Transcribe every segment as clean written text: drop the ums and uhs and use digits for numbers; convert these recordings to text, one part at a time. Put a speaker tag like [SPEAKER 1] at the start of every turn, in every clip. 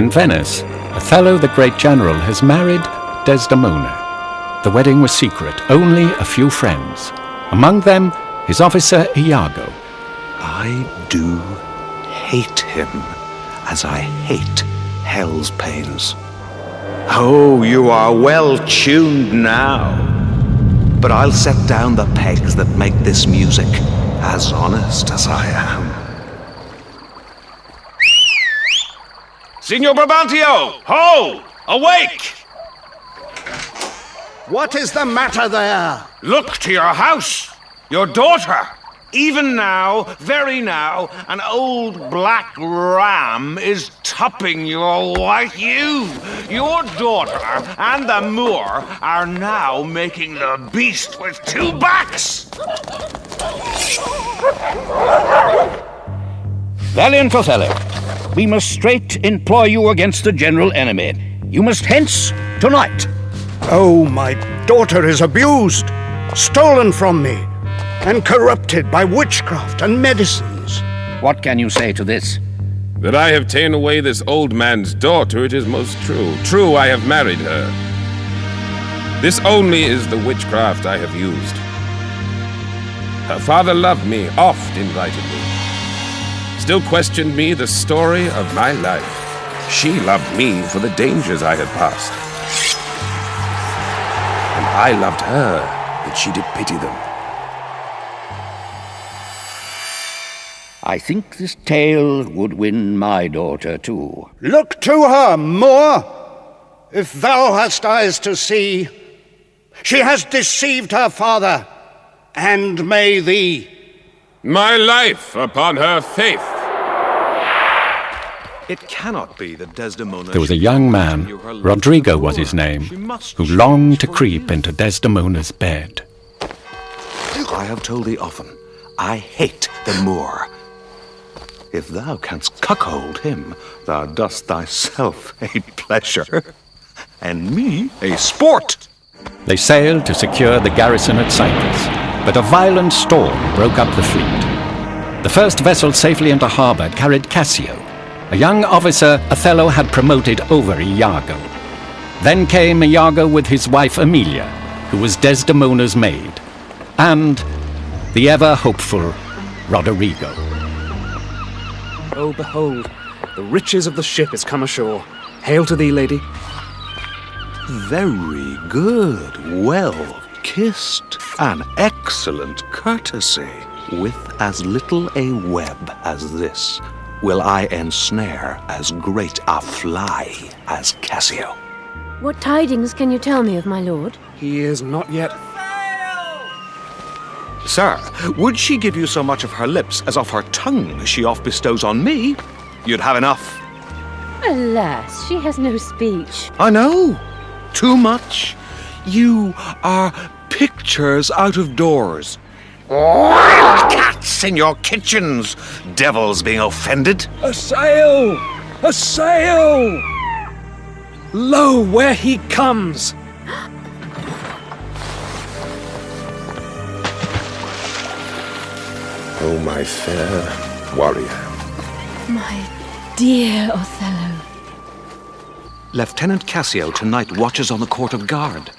[SPEAKER 1] In Venice, Othello the great general has married Desdemona. The wedding was secret, only a few friends. Among them, his officer Iago.
[SPEAKER 2] I do hate him, as I hate hell's pains. Oh, you are well tuned now. But I'll set down the pegs that make this music, as honest as I am. Signor Brabantio! Ho! Awake!
[SPEAKER 3] What is the matter there?
[SPEAKER 2] Look to your house! Your daughter! Even now, very now, an old black ram is topping your white ewe. Your daughter and the Moor are now making the beast with two backs.
[SPEAKER 4] Valiant Othello, we must straight employ you against the general enemy. You must hence tonight.
[SPEAKER 3] Oh, my daughter is abused, stolen from me, and corrupted by witchcraft and medicines.
[SPEAKER 4] What can you say to this?
[SPEAKER 5] That I have ta'en away this old man's daughter, it is most true. True, I have married her. This only is the witchcraft I have used. Her father loved me, oft invited me. Still questioned me the story of my life. She loved me for the dangers I had passed. And I loved her, that she did pity them.
[SPEAKER 4] I think this tale would win my daughter, too.
[SPEAKER 3] Look to her, Moor. If thou hast eyes to see, she has deceived her father, and may thee.
[SPEAKER 5] My life upon her faith.
[SPEAKER 2] It cannot be that Desdemona...
[SPEAKER 1] There was a young man, Rodrigo was his name, who longed to creep into Desdemona's bed.
[SPEAKER 2] I have told thee often, I hate the Moor. If thou canst cuckold him, thou dost thyself a pleasure, and me a sport.
[SPEAKER 1] They sailed to secure the garrison at Cyprus, but a violent storm broke up the fleet. The first vessel safely into harbor carried Cassio, a young officer Othello had promoted over Iago. Then came Iago with his wife Emilia, who was Desdemona's maid, and the ever-hopeful Roderigo.
[SPEAKER 6] Oh, behold, the riches of the ship is come ashore. Hail to thee, lady.
[SPEAKER 2] Very good, well kissed, an excellent courtesy. With as little a web as this, will I ensnare as great a fly as Cassio.
[SPEAKER 7] What tidings can you tell me of my lord?
[SPEAKER 6] He is not yet...
[SPEAKER 2] Sir, would she give you so much of her lips as of her tongue she oft bestows on me, you'd have enough.
[SPEAKER 7] Alas, she has no speech.
[SPEAKER 2] I know. Too much. You are pictures out of doors. Wild cats in your kitchens, devils being offended.
[SPEAKER 6] A sail! A sail! Lo, where he comes!
[SPEAKER 5] Oh, my fair warrior.
[SPEAKER 7] My dear Othello.
[SPEAKER 2] Lieutenant Cassio tonight watches on the court of guard.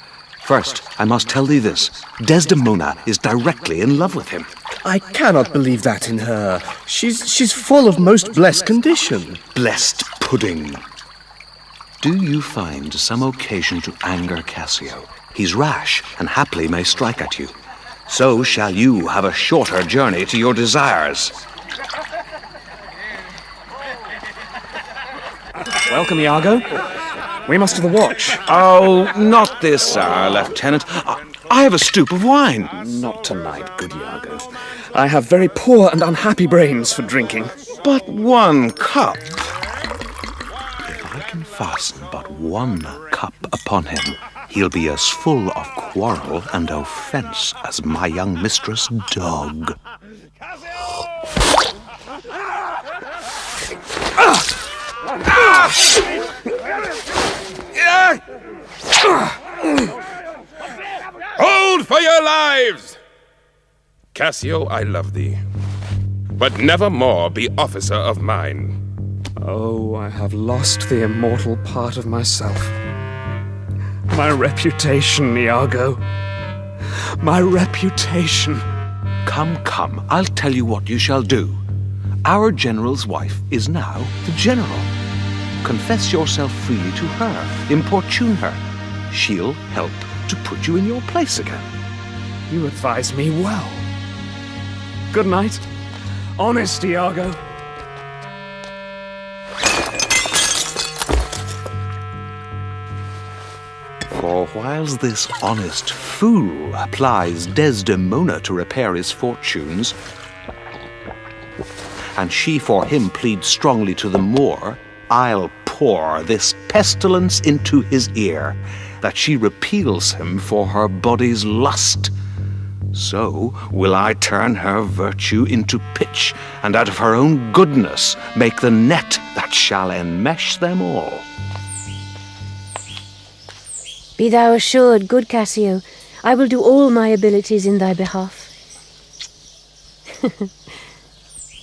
[SPEAKER 2] First, I must tell thee this. Desdemona is directly in love with him.
[SPEAKER 8] I cannot believe that in her. She's full of most blessed condition.
[SPEAKER 2] Blessed pudding. Do you find some occasion to anger Cassio? He's rash, and haply may strike at you. So shall you have a shorter journey to your desires.
[SPEAKER 6] Welcome, Iago. We must to the watch.
[SPEAKER 2] Oh, not this hour, Lieutenant. I have a stoup of wine.
[SPEAKER 6] Not tonight, good Iago. I have very poor and unhappy brains for drinking.
[SPEAKER 2] But one cup. If I can fasten but one cup upon him, he'll be as full of quarrel and offence as my young mistress' dog.
[SPEAKER 5] Hold for your lives! Cassio, I love thee, but never more be officer of mine.
[SPEAKER 6] Oh, I have lost the immortal part of myself. My reputation, Iago. My reputation.
[SPEAKER 2] Come, come, I'll tell you what you shall do. Our general's wife is now the general. Confess yourself freely to her, importune her. She'll help to put you in your place again.
[SPEAKER 6] You advise me well. Good night, honest Iago.
[SPEAKER 2] For whiles this honest fool plies Desdemona to repair his fortunes, and she for him pleads strongly to the Moor, I'll pour this pestilence into his ear, that she repeals him for her body's lust. So will I turn her virtue into pitch, and out of her own goodness make the net that shall enmesh them all.
[SPEAKER 7] Be thou assured, good Cassio, I will do all my abilities in thy behalf.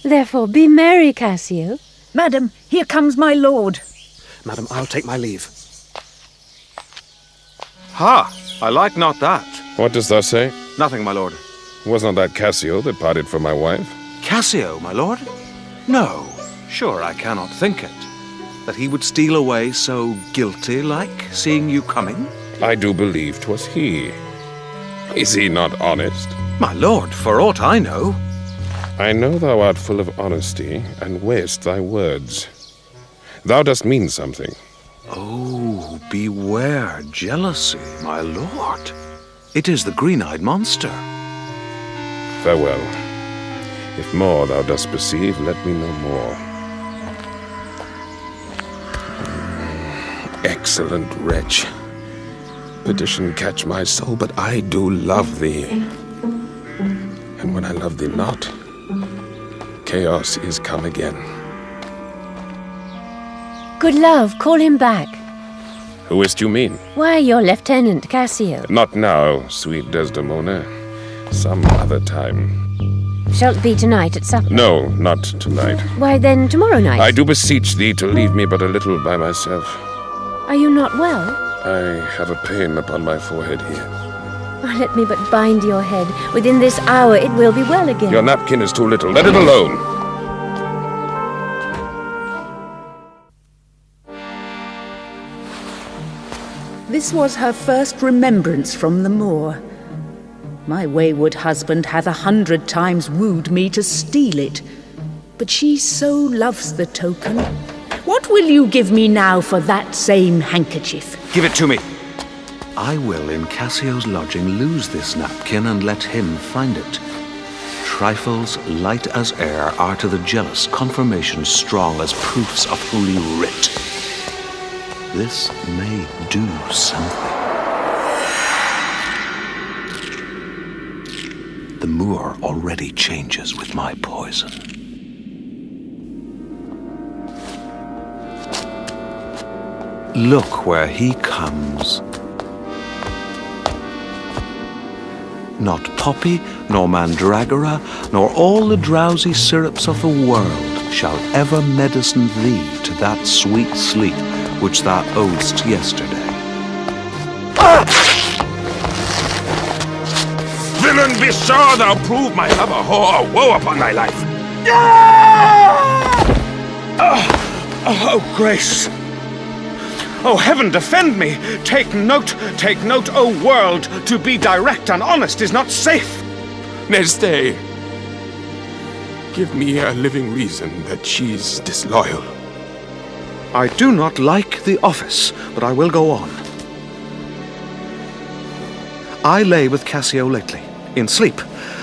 [SPEAKER 7] Therefore, be merry, Cassio.
[SPEAKER 9] Madam, here comes my lord.
[SPEAKER 6] Madam, I'll take my leave.
[SPEAKER 2] Ha! I like not that.
[SPEAKER 5] What dost thou say?
[SPEAKER 2] Nothing, my lord.
[SPEAKER 5] Was not that Cassio that parted from my wife?
[SPEAKER 2] Cassio, my lord? No, sure I cannot think it. That he would steal away so guilty-like, seeing you coming?
[SPEAKER 5] I do believe 'twas he. Is he not honest?
[SPEAKER 2] My lord, for aught I know.
[SPEAKER 5] I know thou art full of honesty, and weighest thy words. Thou dost mean something.
[SPEAKER 2] Oh, beware jealousy, my lord. It is the green-eyed monster.
[SPEAKER 5] Farewell. If more thou dost perceive, let me know more. Excellent wretch. Petition catch my soul, but I do love thee. And when I love thee not, chaos is come again.
[SPEAKER 7] Good love, call him back.
[SPEAKER 5] Who is't you mean?
[SPEAKER 7] Why, your lieutenant, Cassio.
[SPEAKER 5] Not now, sweet Desdemona. Some other time.
[SPEAKER 7] Shalt be tonight at supper?
[SPEAKER 5] No, not tonight.
[SPEAKER 7] Why, then tomorrow night?
[SPEAKER 5] I do beseech thee to leave me but a little by myself.
[SPEAKER 7] Are you not well?
[SPEAKER 5] I have a pain upon my forehead here.
[SPEAKER 7] Oh, let me but bind your head. Within this hour it will be well again.
[SPEAKER 5] Your napkin is too little. Let it alone.
[SPEAKER 9] This was her first remembrance from the moor. My wayward husband hath 100 times wooed me to steal it, but she so loves the token. What will you give me now for that same handkerchief?
[SPEAKER 2] Give it to me. I will, in Cassio's lodging, lose this napkin and let him find it. Trifles light as air are to the jealous confirmations strong as proofs of holy writ. This may do something. The Moor already changes with my poison. Look where he comes. Not poppy, nor mandragora, nor all the drowsy syrups of the world shall ever medicine thee to that sweet sleep which thou owedst yesterday.
[SPEAKER 5] Villain, be sure thou prove my love a whore. Woe upon thy life.
[SPEAKER 2] Oh, grace! Oh, heaven defend me! Take note, O world! To be direct and honest is not safe!
[SPEAKER 5] Nay, stay. Give me a living reason that she's disloyal.
[SPEAKER 2] I do not like the office, but I will go on. I lay with Cassio lately. In sleep,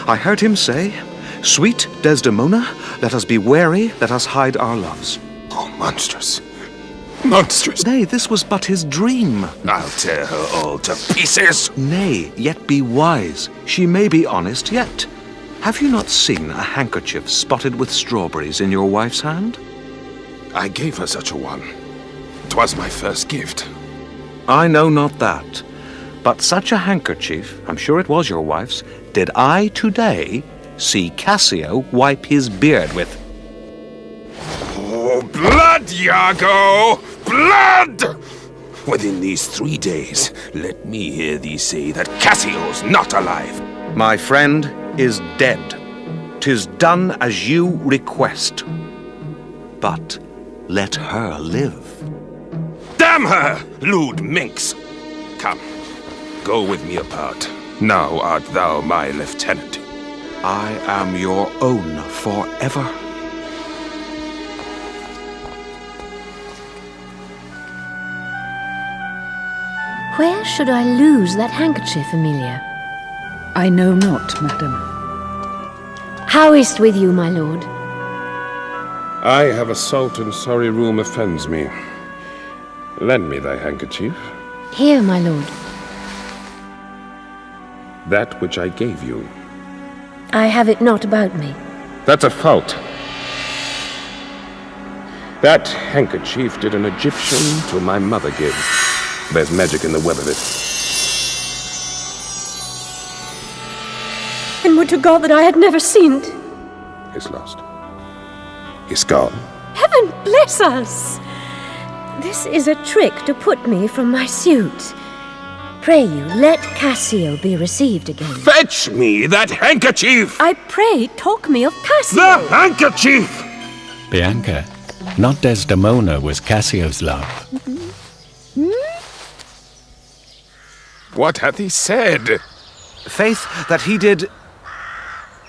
[SPEAKER 2] I heard him say, "Sweet Desdemona, let us be wary, let us hide our loves."
[SPEAKER 5] Oh, monstrous. Monstrous.
[SPEAKER 2] Nay, this was but his dream.
[SPEAKER 5] I'll tear her all to pieces.
[SPEAKER 2] Nay, yet be wise. She may be honest yet. Have you not seen a handkerchief spotted with strawberries in your wife's hand?
[SPEAKER 5] I gave her such a one. 'Twas my first gift.
[SPEAKER 2] I know not that. But such a handkerchief, I'm sure it was your wife's, did I today see Cassio wipe his beard with.
[SPEAKER 5] Oh, blood, Iago! Blood! Within these 3 days, let me hear thee say that Cassio's not alive.
[SPEAKER 3] My friend is dead. 'Tis done as you request. But let her live.
[SPEAKER 5] Damn her, lewd minx! Come, go with me apart. Now art thou my lieutenant.
[SPEAKER 3] I am your own forever.
[SPEAKER 7] Where should I lose that handkerchief, Emilia?
[SPEAKER 9] I know not, madam.
[SPEAKER 7] How is't with you, my lord?
[SPEAKER 5] I have a salt and sorry room offends me. Lend me thy handkerchief.
[SPEAKER 7] Here, my lord.
[SPEAKER 5] That which I gave you.
[SPEAKER 7] I have it not about me.
[SPEAKER 5] That's a fault. That handkerchief did an Egyptian to my mother give. There's magic in the web of it.
[SPEAKER 7] And would to God that I had never seen it.
[SPEAKER 5] It's lost. It's gone.
[SPEAKER 7] Heaven bless us! This is a trick to put me from my suit. Pray you, let Cassio be received again.
[SPEAKER 5] Fetch me that handkerchief!
[SPEAKER 7] I pray, talk me of Cassio.
[SPEAKER 5] The handkerchief!
[SPEAKER 1] Bianca, not Desdemona was Cassio's love.
[SPEAKER 5] What hath he said?
[SPEAKER 3] Faith, that he did...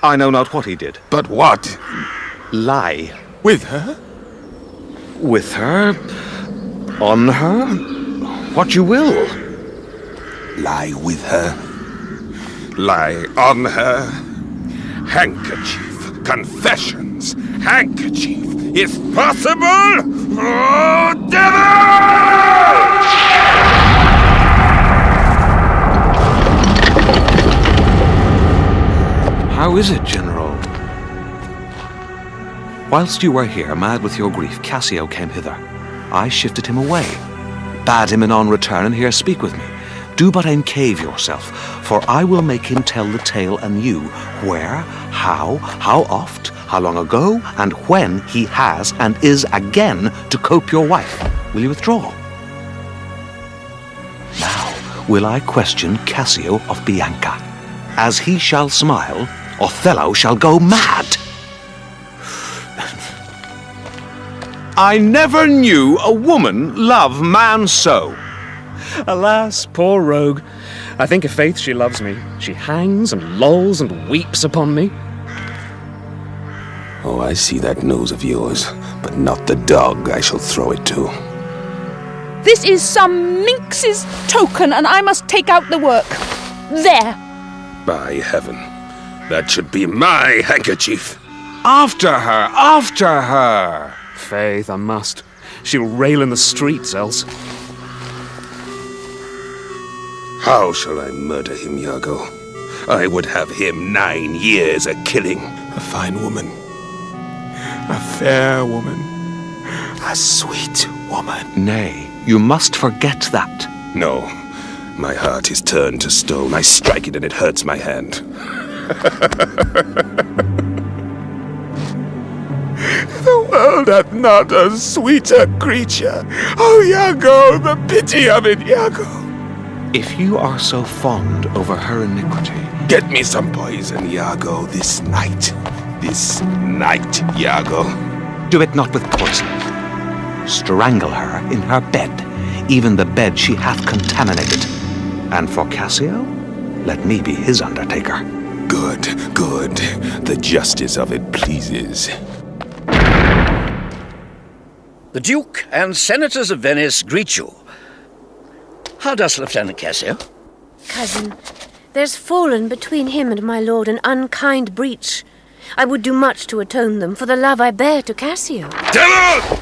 [SPEAKER 3] I know not what he did.
[SPEAKER 5] But what?
[SPEAKER 3] Lie.
[SPEAKER 5] With her?
[SPEAKER 3] With her? On her? What you will.
[SPEAKER 5] Lie with her. Lie on her. Handkerchief. Confessions. Handkerchief. Is possible? Oh, devil!
[SPEAKER 3] How is it, General? Whilst you were here, mad with your grief, Cassio came hither. I shifted him away, bade him anon return and here speak with me. Do but encave yourself, for I will make him tell the tale anew, where, how oft, how long ago, and when he has and is again to cope your wife. Will you withdraw? Now will I question Cassio of Bianca. As he shall smile, Othello shall go mad. I never knew a woman love man so.
[SPEAKER 6] Alas, poor rogue. I think of faith she loves me. She hangs and lolls and weeps upon me.
[SPEAKER 5] Oh, I see that nose of yours, but not the dog I shall throw it to.
[SPEAKER 10] This is some minx's token, and I must take out the work. There.
[SPEAKER 5] By heaven, that should be my handkerchief.
[SPEAKER 3] After her, after her.
[SPEAKER 6] Faith, I must. She'll rail in the streets else.
[SPEAKER 5] How shall I murder him, Iago? I would have him 9 years a killing. A fine woman. A fair woman. A sweet woman.
[SPEAKER 3] Nay, you must forget that.
[SPEAKER 5] No, my heart is turned to stone. I strike it and it hurts my hand. The world hath not a sweeter creature. Oh, Iago, the pity of it, Iago.
[SPEAKER 3] If you are so fond over her iniquity...
[SPEAKER 5] Get me some poison, Iago, this night. This night, Iago.
[SPEAKER 3] Do it not with poison. Strangle her in her bed, even the bed she hath contaminated. And for Cassio, let me be his undertaker.
[SPEAKER 5] Good, good. The justice of it pleases.
[SPEAKER 11] The Duke and Senators of Venice greet you. How does Lieutenant Cassio?
[SPEAKER 7] Cousin, there's fallen between him and my lord an unkind breach. I would do much to atone them for the love I bear to Cassio.
[SPEAKER 5] Devil!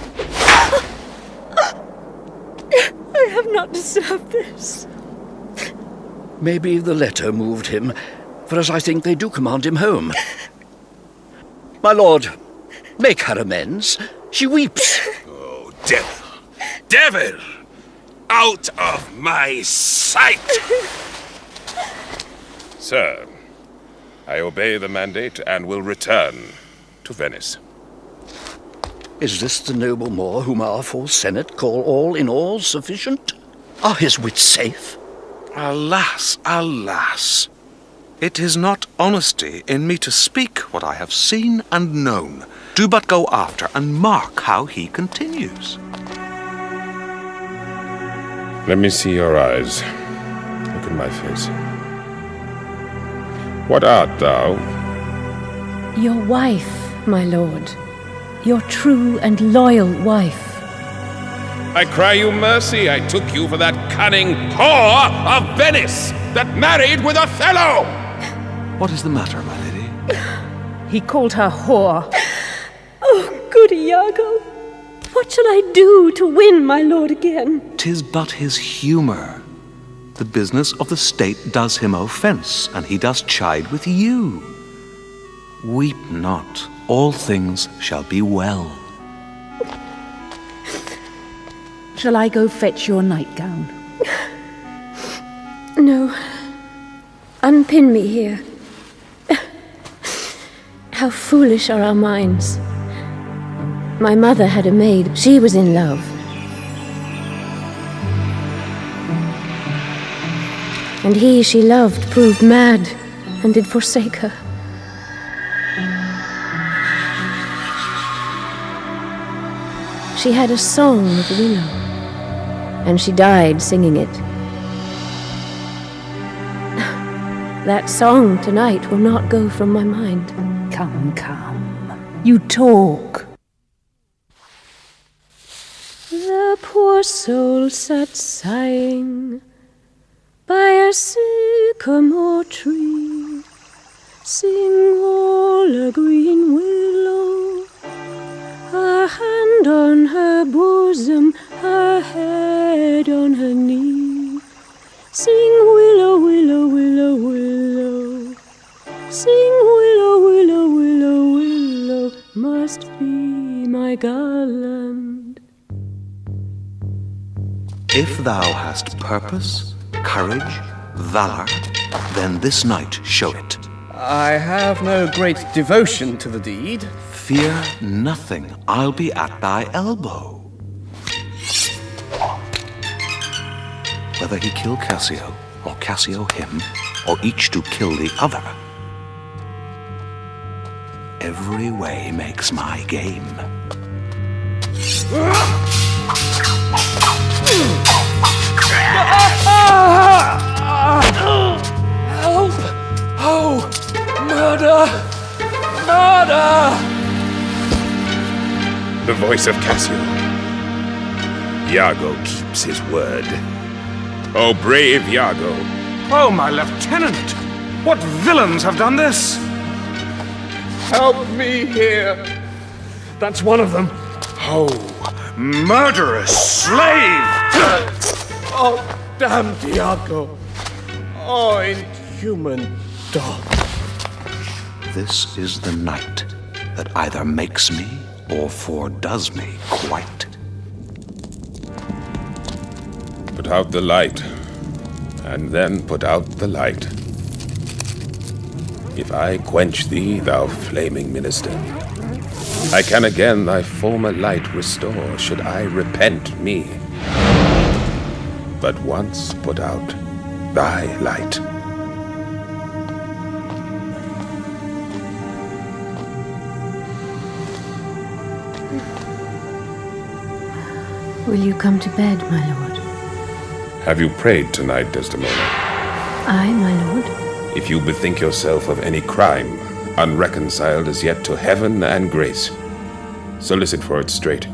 [SPEAKER 7] I have not deserved this.
[SPEAKER 11] Maybe the letter moved him, for as I think they do command him home. My lord, make her amends. She weeps.
[SPEAKER 5] Oh, devil! Devil! Out of my sight! Sir, I obey the mandate and will return to Venice.
[SPEAKER 11] Is this the noble Moor whom our full senate call all in all sufficient? Are his wits safe?
[SPEAKER 3] Alas, alas. It is not honesty in me to speak what I have seen and known. Do but go after and mark how he continues.
[SPEAKER 5] Let me see your eyes. Look at my face. What art thou?
[SPEAKER 7] Your wife, my lord. Your true and loyal wife.
[SPEAKER 5] I cry you mercy. I took you for that cunning whore of Venice that married with Othello.
[SPEAKER 3] What is the matter, my lady?
[SPEAKER 9] He called her whore.
[SPEAKER 7] Oh, good Iago. What shall I do to win my lord again?
[SPEAKER 3] 'Tis but his humour. The business of the state does him offence, and he does chide with you. Weep not. All things shall be well.
[SPEAKER 9] Shall I go fetch your nightgown?
[SPEAKER 7] No. Unpin me here. How foolish are our minds. My mother had a maid. She was in love. And he she loved proved mad and did forsake her. She had a song of willow, and she died singing it. That song tonight will not go from my mind.
[SPEAKER 9] Come, come. You talk.
[SPEAKER 7] The poor soul sat sighing by a sycamore tree, sing all a green willow, her hand on her bosom, her head on her knee. Sing willow, willow, willow, willow. Sing willow, willow, willow, willow, must be my garland.
[SPEAKER 3] If thou hast purpose, courage, valour, then this night show it.
[SPEAKER 8] I have no great devotion to the deed.
[SPEAKER 3] Fear nothing. I'll be at thy elbow. Whether he kill Cassio, or Cassio him, or each to kill the other, every way makes my game.
[SPEAKER 6] Help! Oh! Murder! Murder!
[SPEAKER 5] The voice of Cassio. Iago keeps his word. Oh, brave Iago.
[SPEAKER 2] Oh, my lieutenant! What villains have done this?
[SPEAKER 6] Help me here! That's one of them.
[SPEAKER 2] Oh, murderous slave!
[SPEAKER 6] Oh, damn Iago! Oh, inhuman dog!
[SPEAKER 3] This is the night that either makes me or foredoes me quite.
[SPEAKER 5] Put out the light, and then put out the light. If I quench thee, thou flaming minister, I can again thy former light restore, should I repent me. But once put out thy light.
[SPEAKER 7] Will you come to bed, my lord?
[SPEAKER 5] Have you prayed tonight, Desdemona?
[SPEAKER 7] I, my lord?
[SPEAKER 5] If you bethink yourself of any crime, unreconciled as yet to heaven and grace, solicit for it straight.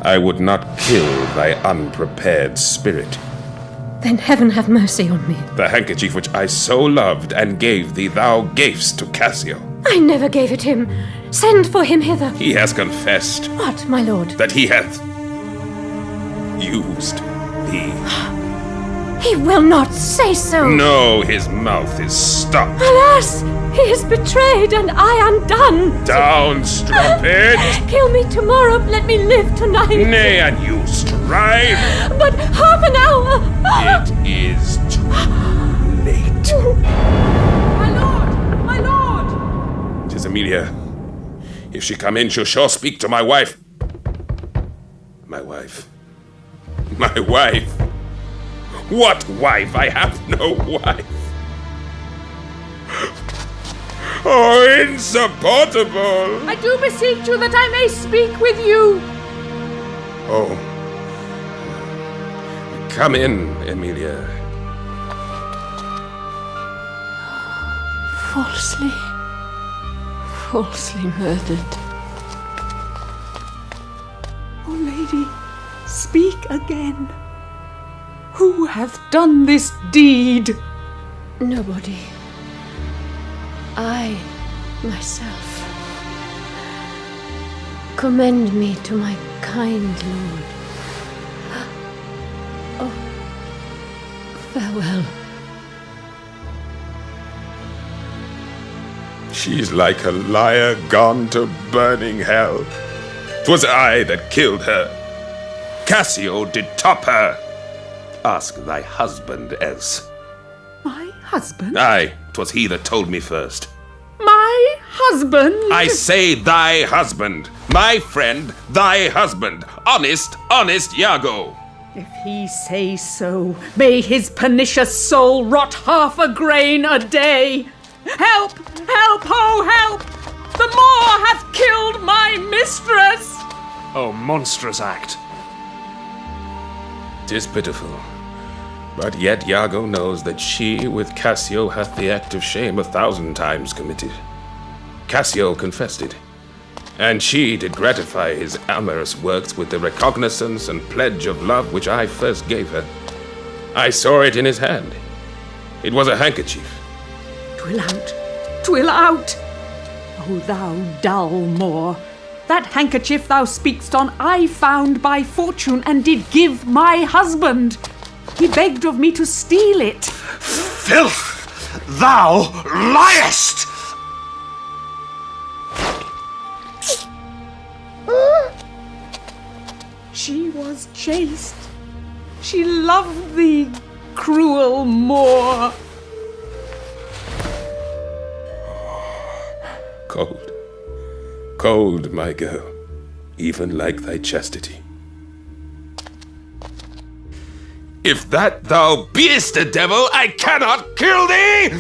[SPEAKER 5] I would not kill thy unprepared spirit.
[SPEAKER 7] Then heaven have mercy on me.
[SPEAKER 5] The handkerchief which I so loved and gave thee thou gavest to Cassio.
[SPEAKER 7] I never gave it him. Send for him hither.
[SPEAKER 5] He has confessed.
[SPEAKER 7] What, my lord?
[SPEAKER 5] That he hath used thee.
[SPEAKER 7] He will not say so.
[SPEAKER 5] No, his mouth is stopped.
[SPEAKER 7] Alas, he is betrayed and I undone.
[SPEAKER 5] Down, strumpet!
[SPEAKER 7] Kill me tomorrow, let me live tonight.
[SPEAKER 5] Nay, and you strive.
[SPEAKER 7] But half an hour.
[SPEAKER 5] It is too late.
[SPEAKER 10] My lord! My lord!
[SPEAKER 5] 'Tis Amelia. If she come in, she'll sure speak to my wife. My wife. My wife! What wife? I have no wife! Oh, insupportable!
[SPEAKER 10] I do beseech you that I may speak with you.
[SPEAKER 5] Oh. Come in, Emilia.
[SPEAKER 9] Falsely murdered.
[SPEAKER 10] Oh, lady, speak again. Who hath done this deed?
[SPEAKER 7] Nobody. I, myself. Commend me to my kind lord. Oh, farewell.
[SPEAKER 5] She's like a liar gone to burning hell. 'Twas I that killed her. Cassio did top her. Ask thy husband else.
[SPEAKER 10] My husband?
[SPEAKER 5] Aye, 'twas he that told me first.
[SPEAKER 10] My husband?
[SPEAKER 5] I say thy husband. My friend, thy husband. Honest Iago.
[SPEAKER 10] If he say so, may his pernicious soul rot half a grain a day. Help! Help! Oh, help! The Moor hath killed my mistress!
[SPEAKER 6] Oh, monstrous act.
[SPEAKER 5] 'Tis pitiful. But yet Iago knows that she with Cassio hath the act of shame 1,000 times committed. Cassio confessed it, and she did gratify his amorous works with the recognizance and pledge of love which I first gave her. I saw it in his hand. It was a handkerchief.
[SPEAKER 10] 'Twill out! 'Twill out! O thou dull Moor! That handkerchief thou speak'st on I found by fortune and did give my husband. He begged of me to steal it.
[SPEAKER 2] Filth! Thou liest!
[SPEAKER 10] She was chaste. She loved thee, cruel Moor.
[SPEAKER 5] Cold, cold, my girl, even like thy chastity. If that thou beest a devil, I cannot kill thee!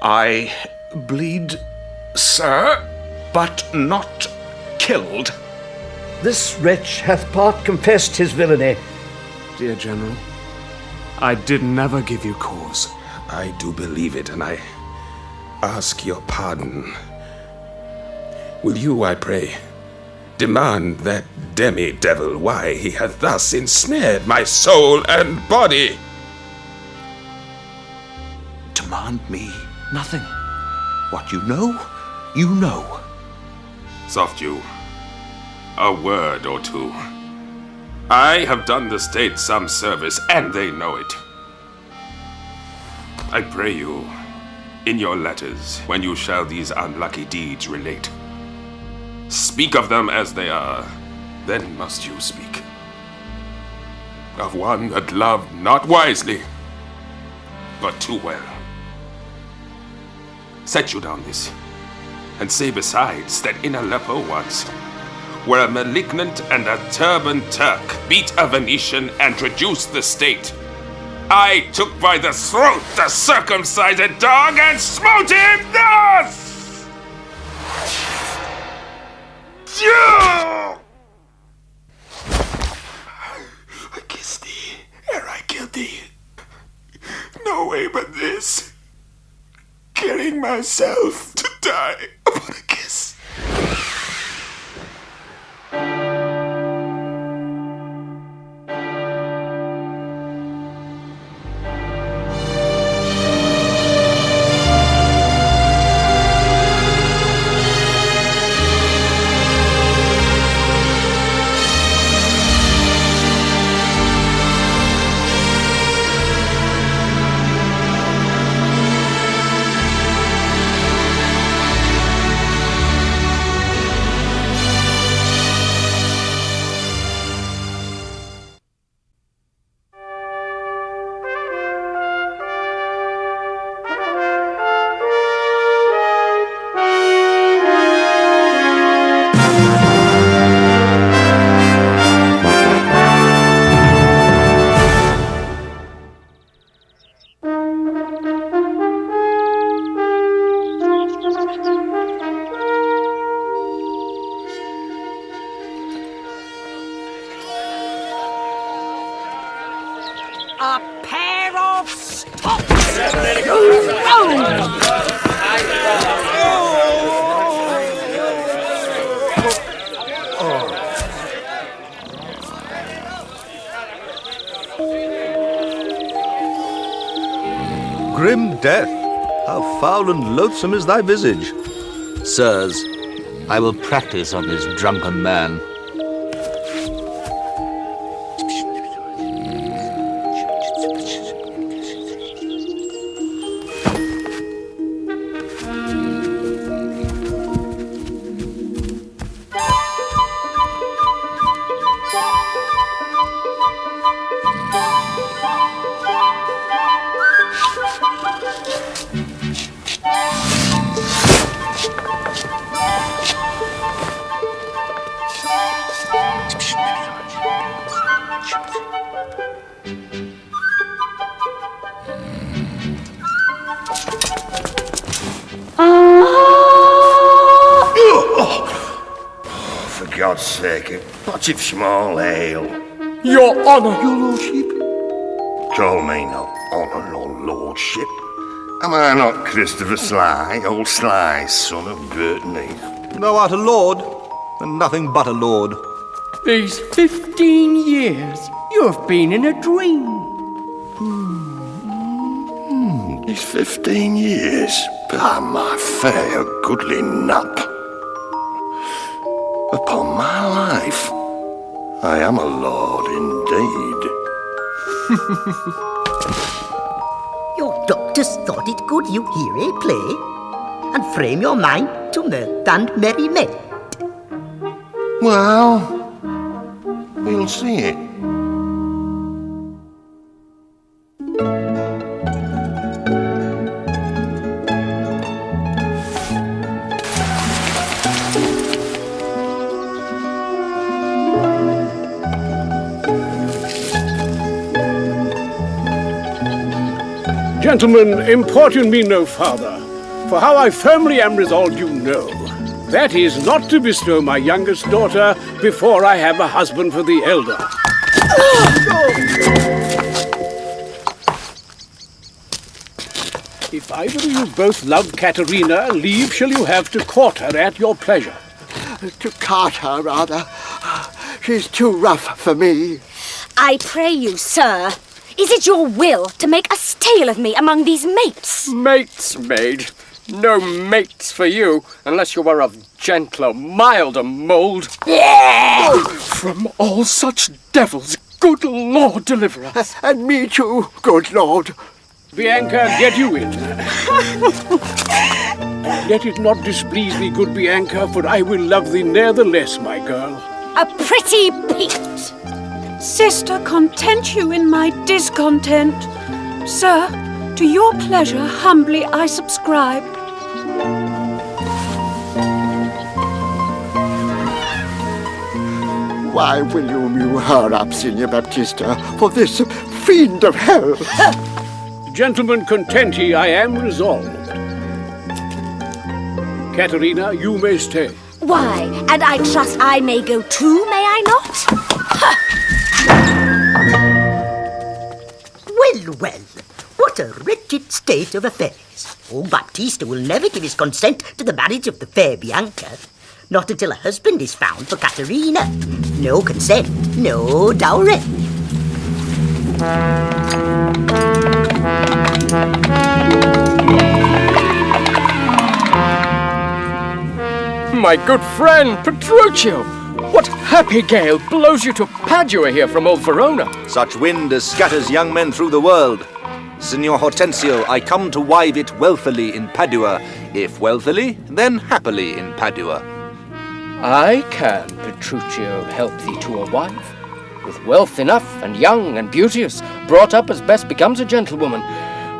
[SPEAKER 2] I bleed, sir, but not killed.
[SPEAKER 11] This wretch hath part confessed his villainy.
[SPEAKER 6] Dear General, I did never give you cause.
[SPEAKER 5] I do believe it, and I ask your pardon. Will you, I pray, demand that demi-devil why he hath thus ensnared my soul and body?
[SPEAKER 3] Demand me nothing. What you know, you know.
[SPEAKER 5] Soft you, a word or two. I have done the state some service, and they know it. I pray you, in your letters, when you shall these unlucky deeds relate, speak of them as they are, then must you speak. Of one that loved not wisely, but too well. Set you down this, and say besides that in Aleppo once, where a malignant and a turbaned Turk beat a Venetian and traduced the state, I took by the throat the circumcised dog and smote him thus! I kissed thee ere I killed thee. No way but this. Killing myself to die upon a kiss.
[SPEAKER 10] a pair of stocks!
[SPEAKER 12] Grim death, how foul and loathsome is thy visage.
[SPEAKER 13] Sirs, I will practice on this drunken man.
[SPEAKER 2] For God's sake, a potch of small ale.
[SPEAKER 8] Your honour!
[SPEAKER 2] Your lordship? Call me not honour or lordship. Am I not Christopher Sly, old Sly, son of Burton?
[SPEAKER 12] Thou art a lord, and nothing but a lord.
[SPEAKER 8] These 15 years, you have been in a dream.
[SPEAKER 2] These 15 years, by my fair goodly nap. Upon my life, I am a lord indeed.
[SPEAKER 14] Your doctors thought it good you hear a play, and frame your mind to mirth and merriment.
[SPEAKER 2] Well, we'll see it.
[SPEAKER 4] Gentlemen, importune me no farther, for how I firmly am resolved you know. That is, not to bestow my youngest daughter before I have a husband for the elder. If either of you both love Katerina, leave shall you have to court her at your pleasure.
[SPEAKER 8] To cart her, rather. She's too rough for me.
[SPEAKER 7] I pray you, sir, is it your will to make a stale of me among these mates?
[SPEAKER 6] Mates, maid. No mates for you, unless you are of gentler, milder mould.
[SPEAKER 7] Yeah!
[SPEAKER 6] From all such devils, good Lord deliver us.
[SPEAKER 8] And me too, good Lord.
[SPEAKER 4] Bianca, get you in. Let it not displease me, good Bianca, for I will love thee ne'ertheless, my girl.
[SPEAKER 7] A pretty peat!
[SPEAKER 10] Sister, content you in my discontent. Sir, to your pleasure humbly I subscribe.
[SPEAKER 8] Why will you mew her up, Signor Baptista, for this fiend of hell?
[SPEAKER 4] Gentlemen, content ye, I am resolved. Katerina, you may stay.
[SPEAKER 7] Why, and I trust I may go too, may I not?
[SPEAKER 14] Well, what a wretched state of affairs. Old Baptista will never give his consent to the marriage of the fair Bianca. Not until a husband is found for Katerina. No consent, no dowry.
[SPEAKER 6] My good friend, Petruchio! What happy gale blows you to Padua here from old Verona?
[SPEAKER 12] Such wind as scatters young men through the world. Signor Hortensio, I come to wive it wealthily in Padua. If wealthily, then happily in Padua.
[SPEAKER 6] I can, Petruchio, help thee to a wife. With wealth enough, and young and beauteous, brought up as best becomes a gentlewoman.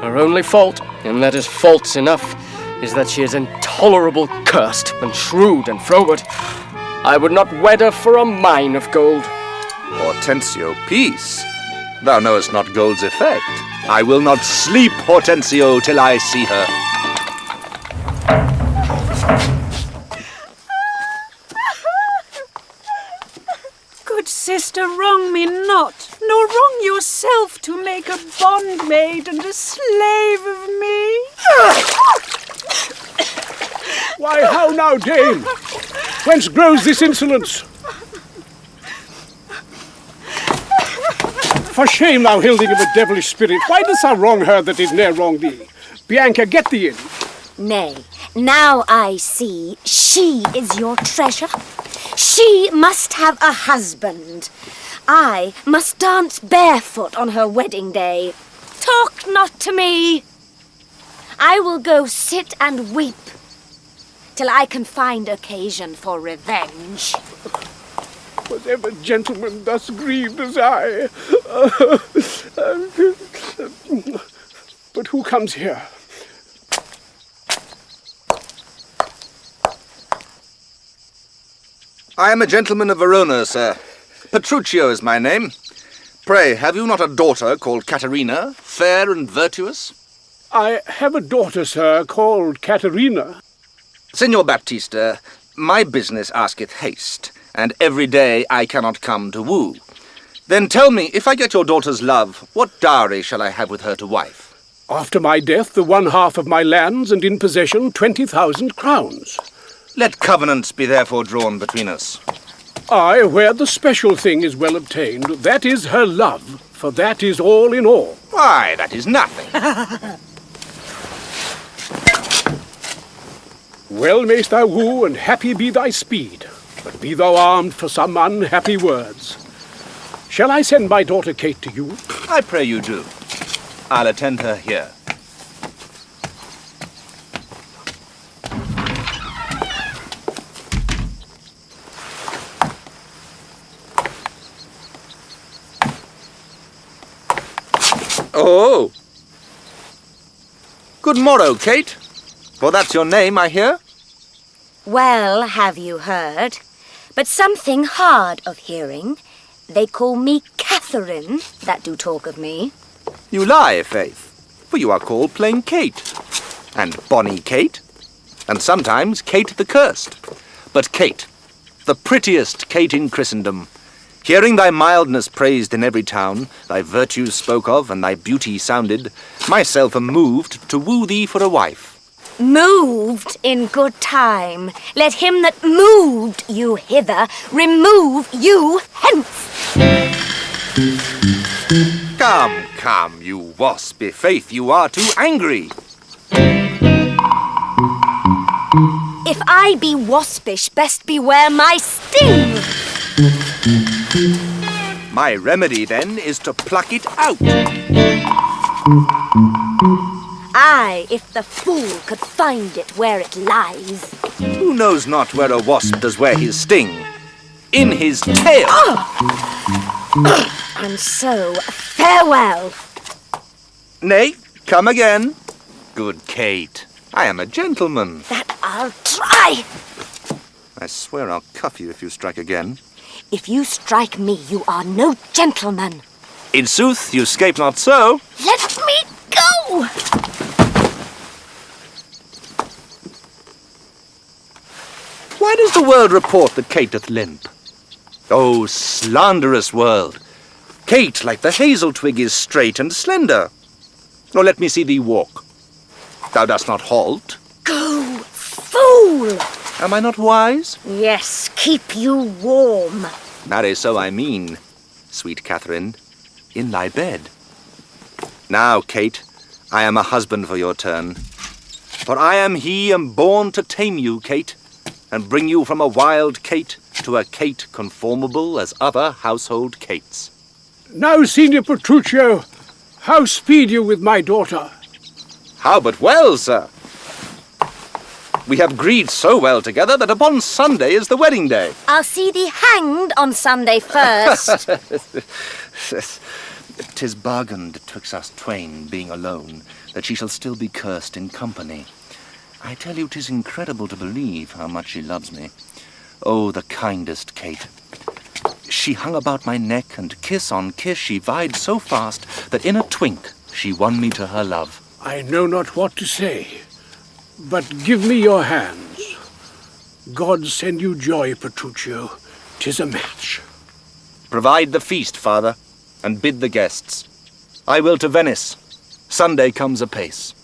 [SPEAKER 6] Her only fault, and that is faults enough, is that she is intolerable cursed, and shrewd and froward. I would not wed her for a mine of gold.
[SPEAKER 12] Hortensio, peace. Thou knowest not gold's effect. I will not sleep, Hortensio, till I see her.
[SPEAKER 10] Good sister, wrong me not. no wrong yourself to make a bondmaid and a slave of me.
[SPEAKER 4] Why, how now, dame? Whence grows this insolence? For shame, thou hilding of a devilish spirit, why dost thou wrong her that did ne'er wrong thee? Bianca, get thee in.
[SPEAKER 7] Nay, now I see she is your treasure. She must have a husband. I must dance barefoot on her wedding day. Talk not to me. I will go sit and weep till I can find occasion for revenge.
[SPEAKER 4] Was ever gentleman thus grieved as I? But who comes here?
[SPEAKER 12] I am a gentleman of Verona, sir. Petruchio is my name. Pray, have you not a daughter called Caterina, fair and virtuous?
[SPEAKER 4] I have a daughter, sir, called Caterina.
[SPEAKER 12] Signor Baptista, my business asketh haste, and every day I cannot come to woo. Then tell me, if I get your daughter's love, what dowry shall I have with her to wife?
[SPEAKER 4] After my death, the 1/2 of my lands, and in possession 20,000 crowns.
[SPEAKER 12] Let covenants be therefore drawn between us.
[SPEAKER 4] Aye, where the special thing is well obtained, that is her love, for that is all in all.
[SPEAKER 12] Why, that is nothing.
[SPEAKER 4] Well mayst thou woo, and happy be thy speed, but be thou armed for some unhappy words. Shall I send my daughter Kate to you?
[SPEAKER 12] I pray you do. I'll attend her here. Oh! Good morrow, Kate. For that's your name, I hear.
[SPEAKER 7] Well, have you heard? But something hard of hearing. They call me Catherine, that do talk of me.
[SPEAKER 12] You lie, faith, for you are called plain Kate, and bonny Kate, and sometimes Kate the Cursed. But Kate, the prettiest Kate in Christendom, hearing thy mildness praised in every town, thy virtues spoke of, and thy beauty sounded, myself am moved to woo thee for a wife.
[SPEAKER 7] Moved in good time. Let him that moved you hither remove you hence.
[SPEAKER 12] Come, come, you wasp, i' faith you are too angry.
[SPEAKER 7] If I be waspish, best beware my sting.
[SPEAKER 12] My remedy, then, is to pluck it out.
[SPEAKER 7] Aye, if the fool could find it where it lies.
[SPEAKER 12] Who knows not where a wasp does wear his sting? In his tail.
[SPEAKER 7] And so, farewell.
[SPEAKER 12] Nay, come again. Good Kate, I am a gentleman.
[SPEAKER 7] That I'll try.
[SPEAKER 12] I swear I'll cuff you if you strike again.
[SPEAKER 7] If you strike me, you are no gentleman.
[SPEAKER 12] In sooth, you escape not so.
[SPEAKER 7] Let me go!
[SPEAKER 12] Why does the world report that Kate doth limp? Oh, slanderous world! Kate, like the hazel twig, is straight and slender. Or let me see thee walk. Thou dost not halt.
[SPEAKER 7] Go, fool!
[SPEAKER 12] Am I not wise?
[SPEAKER 7] Yes, keep you warm.
[SPEAKER 12] Marry, so I mean, sweet Catherine, in thy bed. Now, Kate, I am a husband for your turn. For I am he am born to tame you, Kate, and bring you from a wild Kate to a Kate conformable as other household Kates.
[SPEAKER 4] Now, Signor Petruchio, how speed you with my daughter?
[SPEAKER 12] How but well, sir. We have agreed so well together that upon Sunday is the wedding day.
[SPEAKER 7] I'll see thee hanged on Sunday first.
[SPEAKER 12] 'Tis bargained twixt us twain, being alone, that she shall still be cursed in company. I tell you, 'tis incredible to believe how much she loves me. Oh, the kindest Kate. She hung about my neck, and kiss on kiss she vied so fast that in a twink she won me to her love.
[SPEAKER 4] I know not what to say, but give me your hands. God send you joy, Petruchio. 'Tis a match.
[SPEAKER 12] Provide the feast, father, and bid the guests. I will to Venice. Sunday comes apace.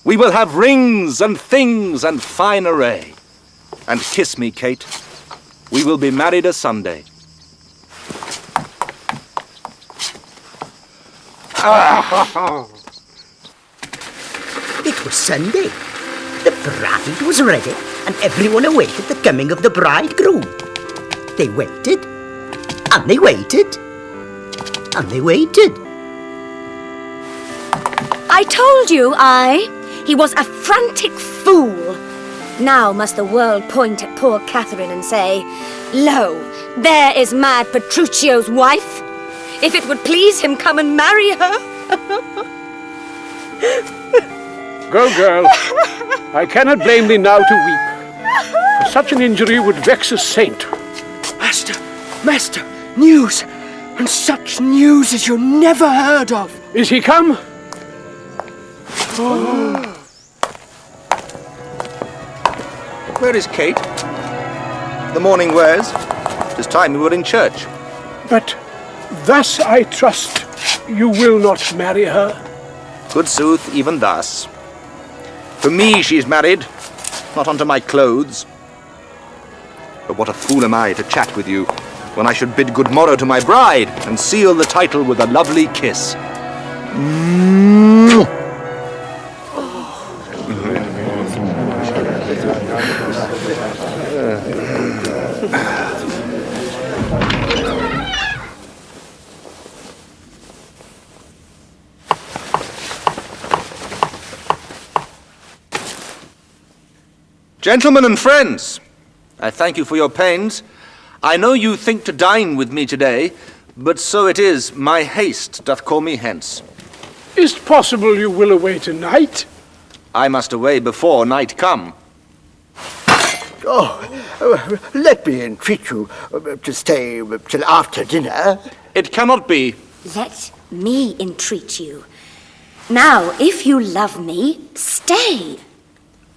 [SPEAKER 12] We will have rings and things and fine array. And kiss me, Kate. We will be married a Sunday.
[SPEAKER 14] It was Sunday. The bride was ready, and everyone awaited the coming of the bridegroom. They waited, and they waited, and they waited.
[SPEAKER 7] I told you, he was a frantic fool. Now must the world point at poor Catherine and say, "Lo, there is mad Petruchio's wife. If it would please him, come and marry her."
[SPEAKER 4] Go, girl. I cannot blame thee now to weep. For such an injury would vex a saint.
[SPEAKER 6] Master, news! And such news as you never heard of!
[SPEAKER 4] Is he come?
[SPEAKER 12] Where is Kate? The morning wears. 'Tis time we were in church.
[SPEAKER 4] But thus I trust you will not marry her.
[SPEAKER 12] Good sooth, even thus. For me she's married, not unto my clothes. But what a fool am I to chat with you, when I should bid good morrow to my bride, and seal the title with a lovely kiss. Gentlemen and friends, I thank you for your pains. I know you think to dine with me today, but so it is, my haste doth call me hence.
[SPEAKER 4] Is't possible you will away tonight?
[SPEAKER 12] I must away before night come.
[SPEAKER 8] Let me entreat you to stay till after dinner.
[SPEAKER 12] It cannot be.
[SPEAKER 7] Let me entreat you. Now, if you love me, stay.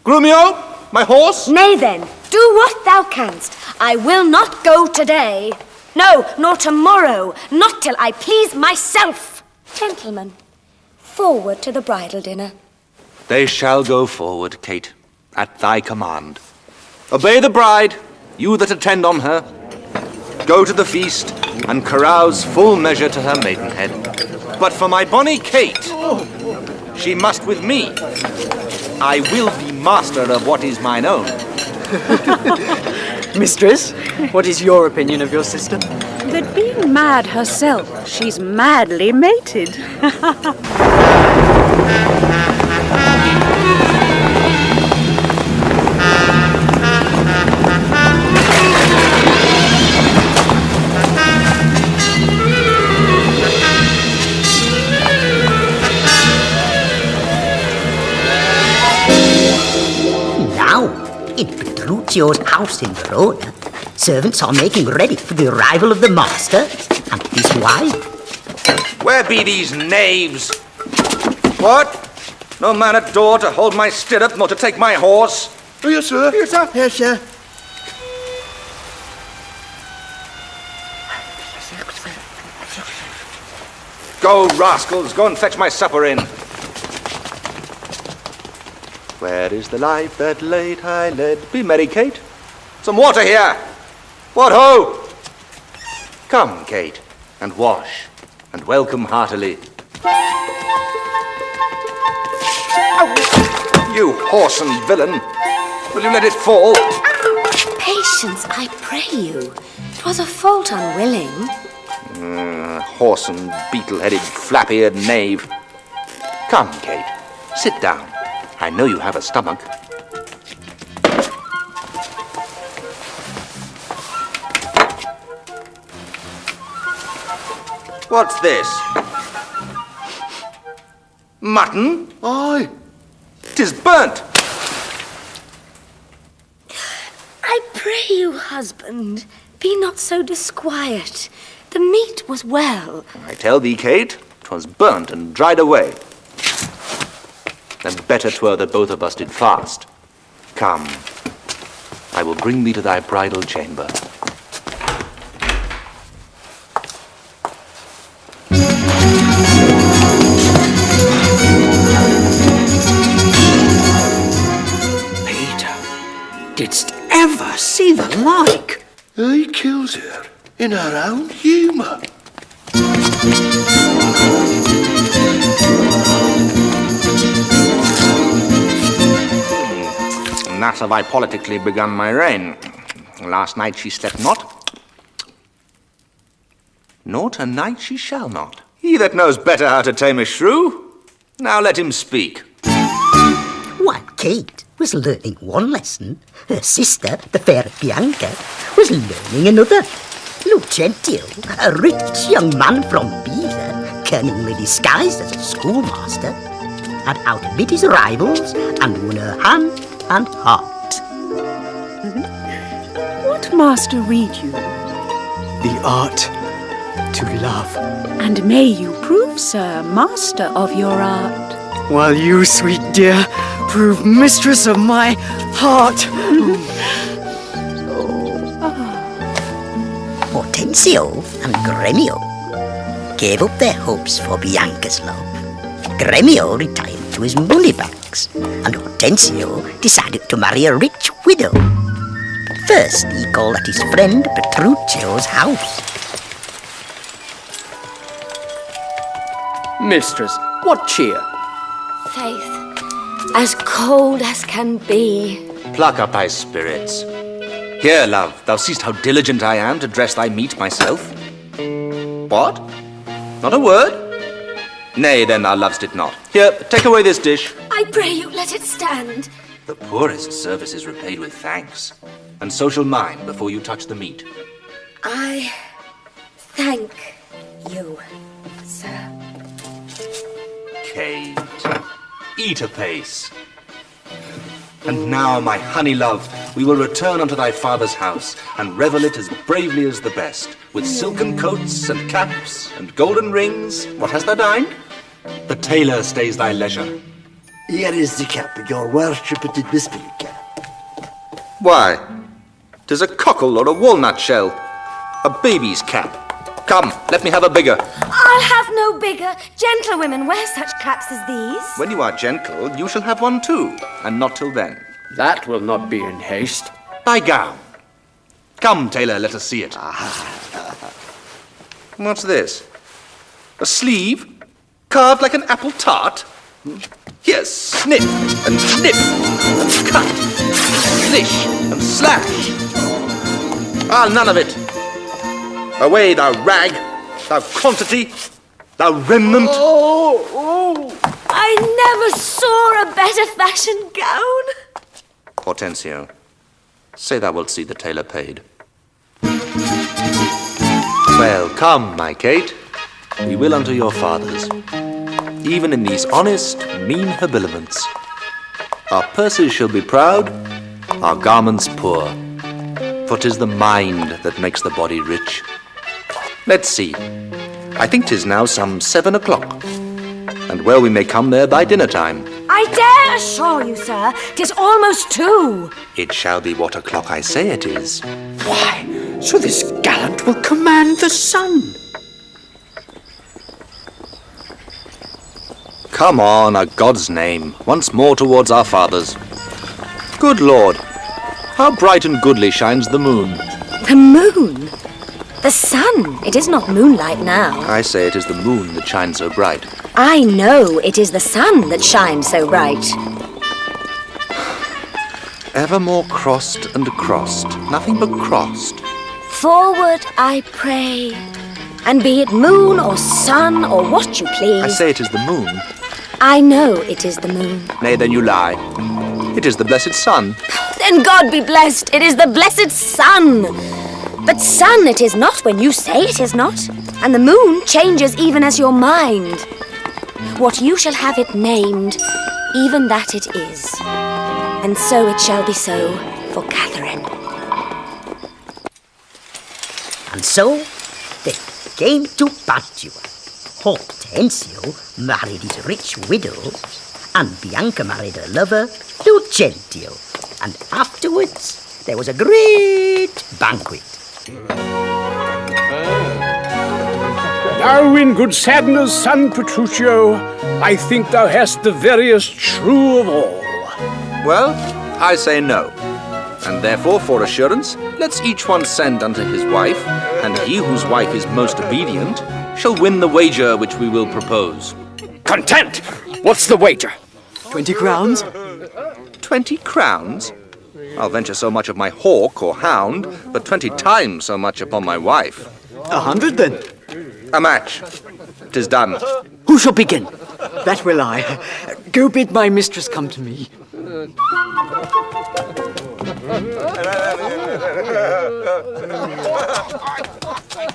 [SPEAKER 12] Grumio, my horse?
[SPEAKER 7] Nay then, do what thou canst. I will not go today. No, nor tomorrow, not till I please myself. Gentlemen, forward to the bridal dinner.
[SPEAKER 12] They shall go forward, Kate, at thy command. Obey the bride, you that attend on her. Go to the feast, and carouse full measure to her maidenhead. But for my bonny Kate, she must with me. I will be master of what is mine own.
[SPEAKER 15] Mistress, what is your opinion of your sister?
[SPEAKER 9] That being mad herself, she's madly mated.
[SPEAKER 14] In Petruchio's house in Verona, servants are making ready for the arrival of the master and his wife.
[SPEAKER 12] Where be these knaves? What? No man at door to hold my stirrup, nor to take my horse?
[SPEAKER 8] Oh, yes, sir. Yes, sir. Yes, sir.
[SPEAKER 12] Go, rascals, go and fetch my supper in. Where is the life that late I led? Be merry, Kate. Some water here. What ho! Come, Kate, and wash, and welcome heartily. You whoreson villain! Will you let it fall?
[SPEAKER 7] Patience, I pray you. 'Twas a fault unwilling.
[SPEAKER 12] Whoreson, beetle-headed, flap-eared knave. Come, Kate, sit down. I know you have a stomach. What's this? Mutton?
[SPEAKER 8] Aye.
[SPEAKER 12] 'Tis burnt.
[SPEAKER 7] I pray you, husband, be not so disquiet. The meat was well.
[SPEAKER 12] I tell thee, Kate, 'twas burnt and dried away. And better 'twere that both of us did fast. Come, I will bring thee to thy bridal chamber.
[SPEAKER 8] in her own humour.
[SPEAKER 12] And thus have I politically begun my reign. Last night she slept not, nor tonight she shall not. He that knows better how to tame a shrew, now let him speak.
[SPEAKER 14] While Kate was learning one lesson, her sister, the fair Bianca, was learning another. Lucentio, a rich young man from Pisa, cunningly disguised as a schoolmaster, had outbid his rivals and won her hand and heart.
[SPEAKER 10] What master read you?
[SPEAKER 15] The art to love.
[SPEAKER 10] And may you prove, sir, master of your art.
[SPEAKER 15] While you, sweet dear, prove mistress of my heart.
[SPEAKER 14] Hortensio and Gremio gave up their hopes for Bianca's love. Gremio retired to his money bags, and Hortensio decided to marry a rich widow. First, he called at his friend Petruccio's house.
[SPEAKER 6] Mistress, what cheer?
[SPEAKER 7] Faith, as cold as can be.
[SPEAKER 12] Pluck up thy spirits. Here, love, thou seest how diligent I am to dress thy meat myself. What? Not a word? Nay, then thou lovest it not. Here, take away this dish.
[SPEAKER 7] I pray you, let it stand.
[SPEAKER 12] The poorest service is repaid with thanks, and so shall mine before you touch the meat.
[SPEAKER 7] I thank you, sir.
[SPEAKER 12] Kate, eat apace. And now, my honey love, we will return unto thy father's house, and revel it as bravely as the best, with silken coats and caps and golden rings. What hast thou dined? The tailor stays thy leisure.
[SPEAKER 8] Here is the cap, your worship at the Bispeca.
[SPEAKER 12] Why, 'tis a cockle or a walnut shell. A baby's cap. Come, let me have a bigger.
[SPEAKER 7] I'll have no bigger. Gentlewomen wear such caps as these.
[SPEAKER 12] When you are gentle, you shall have one too, and not till then.
[SPEAKER 6] That will not be in haste.
[SPEAKER 12] Thy gown. Come, tailor, let us see it. What's this? A sleeve? Carved like an apple tart? Here, snip, and snip, and cut, slish, and slash. I'll none of it. Away, thou rag, thou quantity, thou remnant.
[SPEAKER 7] I never saw a better fashioned gown.
[SPEAKER 12] Hortensio, say thou wilt see the tailor paid. Well, come, my Kate, we will unto your father's, even in these honest, mean habiliments. Our purses shall be proud, our garments poor, for 'tis the mind that makes the body rich. Let's see, I think 'tis now some 7 o'clock, and well we may come there by dinner time.
[SPEAKER 7] I dare assure you, sir, 'tis almost 2.
[SPEAKER 12] It shall be what o'clock I say it is.
[SPEAKER 11] Why, so this gallant will command the sun.
[SPEAKER 12] Come on, a God's name, once more towards our fathers. Good Lord, how bright and goodly shines the moon.
[SPEAKER 7] The moon? The sun. It is not moonlight now.
[SPEAKER 12] I say it is the moon that shines so bright.
[SPEAKER 7] I know it is the sun that shines so bright.
[SPEAKER 12] Evermore crossed and crossed, nothing but crossed.
[SPEAKER 7] Forward, I pray, and be it moon or sun or what you please.
[SPEAKER 12] I say it is the moon.
[SPEAKER 7] I know it is the moon.
[SPEAKER 12] Nay, then you lie. It is the blessed sun.
[SPEAKER 7] Then God be blessed, it is the blessed sun. But sun it is not when you say it is not, and the moon changes even as your mind. What you shall have it named, even that it is. And so it shall be so for Catherine.
[SPEAKER 14] And so they came to Padua. Hortensio married his rich widow, and Bianca married her lover, Lucentio. And afterwards there was a great banquet.
[SPEAKER 4] Now, in good sadness, son Petruchio, I think thou hast the veriest shrew of all.
[SPEAKER 12] Well, I say no. And therefore, for assurance, let's each one send unto his wife, and he whose wife is most obedient shall win the wager which we will propose.
[SPEAKER 6] Content! What's the wager?
[SPEAKER 15] 20 crowns?
[SPEAKER 12] 20 crowns? I'll venture so much of my hawk or hound, but 20 times so much upon my wife.
[SPEAKER 15] 100 then.
[SPEAKER 12] A match. 'Tis done.
[SPEAKER 15] Who shall begin? That will I. Go bid my mistress come to me.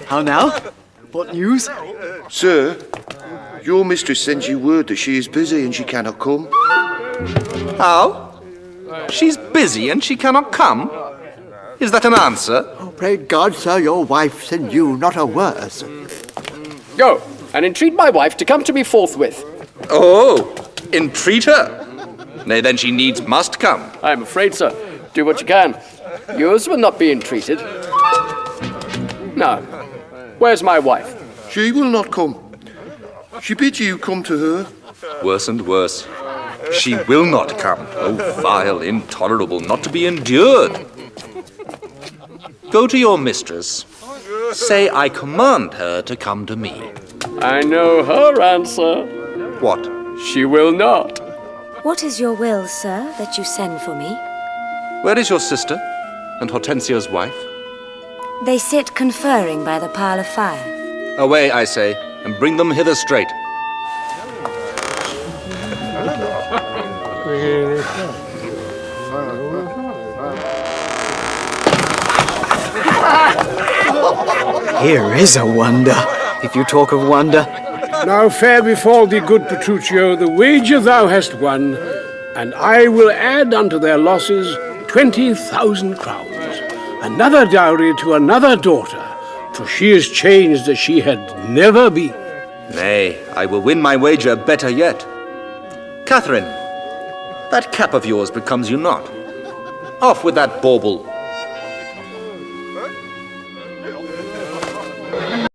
[SPEAKER 15] How now? What news?
[SPEAKER 8] Sir, your mistress sends you word that she is busy and she cannot come.
[SPEAKER 12] How? She's busy and she cannot come? Is that an answer?
[SPEAKER 8] Oh, pray God, sir, your wife send you not a word.
[SPEAKER 6] Go, and entreat my wife to come to me forthwith.
[SPEAKER 12] Oh, entreat her? Nay, then she needs must come.
[SPEAKER 6] I'm afraid, sir. Do what you can. Yours will not be entreated. Now, where's my wife?
[SPEAKER 8] She will not come. She bids you come to her.
[SPEAKER 12] Worse and worse. She will not come. Oh, vile, intolerable, not to be endured. Go to your mistress. Say I command her to come to me.
[SPEAKER 6] I know her answer.
[SPEAKER 12] What?
[SPEAKER 6] She will not.
[SPEAKER 7] What is your will, sir, that you send for me?
[SPEAKER 12] Where is your sister and Hortensio's wife?
[SPEAKER 7] They sit conferring by the pile of fire.
[SPEAKER 12] Away, I say, and bring them hither straight.
[SPEAKER 15] Here is a wonder, if you talk of wonder.
[SPEAKER 4] Now fair befall thee, good Petruchio, the wager thou hast won, and I will add unto their losses 20,000 crowns, another dowry to another daughter, for she is changed as she had never been.
[SPEAKER 12] Nay, I will win my wager better yet. Catherine, that cap of yours becomes you not. Off with that bauble.